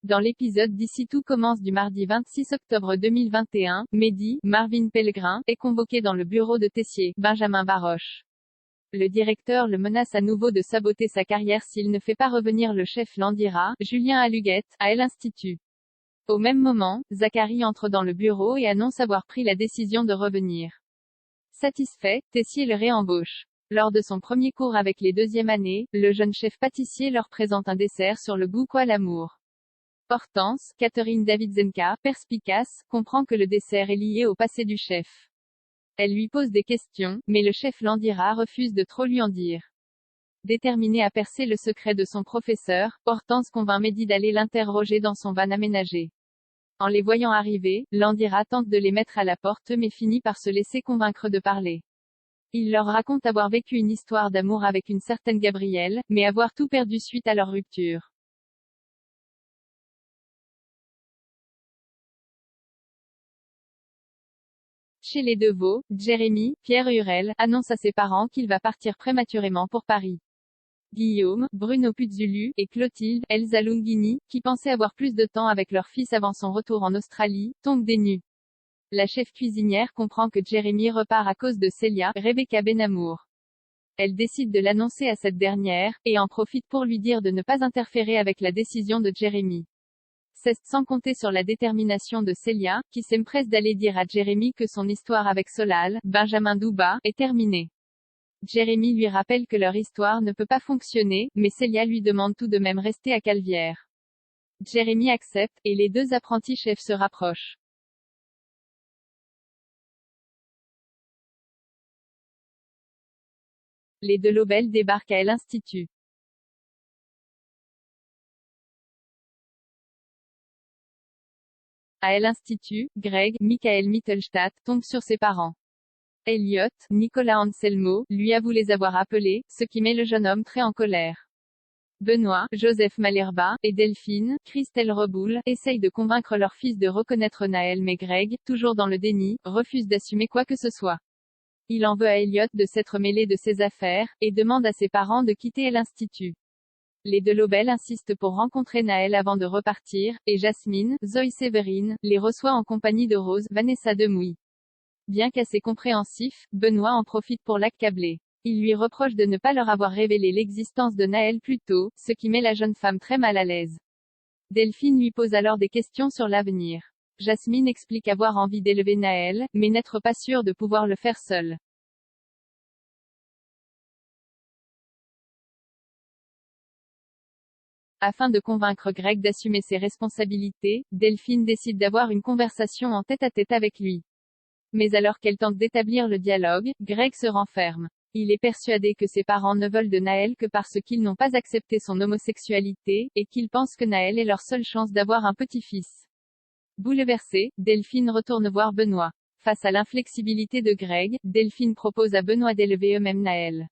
Dans l'épisode d'ici tout commence du mardi 26 octobre 2021, Mehdi, Marvin Pellegrin, est convoqué dans le bureau de Tessier, Benjamin Baroche. Le directeur le menace à nouveau de saboter sa carrière s'il ne fait pas revenir le chef Landira, Julien Aluguette, à l'Institut. Au même moment, Zachary entre dans le bureau et annonce avoir pris la décision de revenir. Satisfait, Tessier le réembauche. Lors de son premier cours avec les deuxièmes années, le jeune chef pâtissier leur présente un dessert sur le goût quoi l'amour. Hortense, Catherine Davidzenka, perspicace, comprend que le dessert est lié au passé du chef. Elle lui pose des questions, mais le chef Landira refuse de trop lui en dire. Déterminée à percer le secret de son professeur, Hortense convainc Mehdi d'aller l'interroger dans son van aménagé. En les voyant arriver, Landira tente de les mettre à la porte mais finit par se laisser convaincre de parler. Il leur raconte avoir vécu une histoire d'amour avec une certaine Gabrielle, mais avoir tout perdu suite à leur rupture. Chez les Deveau, Jérémy, Pierre Hurel, annonce à ses parents qu'il va partir prématurément pour Paris. Guillaume, Bruno Puzzulu, et Clotilde, Elsa Lunghini, qui pensaient avoir plus de temps avec leur fils avant son retour en Australie, tombent des nues. La chef cuisinière comprend que Jérémy repart à cause de Célia, Rebecca Benamour. Elle décide de l'annoncer à cette dernière, et en profite pour lui dire de ne pas interférer avec la décision de Jérémy. C'est sans compter sur la détermination de Célia, qui s'empresse d'aller dire à Jérémy que son histoire avec Solal, Benjamin Douba, est terminée. Jérémy lui rappelle que leur histoire ne peut pas fonctionner, mais Célia lui demande tout de même rester à Calvière. Jérémy accepte, et les deux apprentis chefs se rapprochent. Les Delobel débarquent à l'Institut. À l'Institut, Greg, Michael Mittelstadt, tombe sur ses parents. Elliot, Nicolas Anselmo, lui avoue les avoir appelés, ce qui met le jeune homme très en colère. Benoît, Joseph Malherba, et Delphine, Christelle Reboul, essayent de convaincre leur fils de reconnaître Naël mais Greg, toujours dans le déni, refuse d'assumer quoi que ce soit. Il en veut à Elliot de s'être mêlé de ses affaires, et demande à ses parents de quitter l'Institut. Les Delobel insistent pour rencontrer Naël avant de repartir, et Jasmine, Zoe Séverine, les reçoit en compagnie de Rose, Vanessa Demouy. Bien qu'assez compréhensif, Benoît en profite pour l'accabler. Il lui reproche de ne pas leur avoir révélé l'existence de Naël plus tôt, ce qui met la jeune femme très mal à l'aise. Delphine lui pose alors des questions sur l'avenir. Jasmine explique avoir envie d'élever Naël, mais n'être pas sûre de pouvoir le faire seule. Afin de convaincre Greg d'assumer ses responsabilités, Delphine décide d'avoir une conversation en tête-à-tête avec lui. Mais alors qu'elle tente d'établir le dialogue, Greg se renferme. Il est persuadé que ses parents ne veulent de Naël que parce qu'ils n'ont pas accepté son homosexualité, et qu'ils pensent que Naël est leur seule chance d'avoir un petit-fils. Bouleversée, Delphine retourne voir Benoît. Face à l'inflexibilité de Greg, Delphine propose à Benoît d'élever eux-mêmes Naël.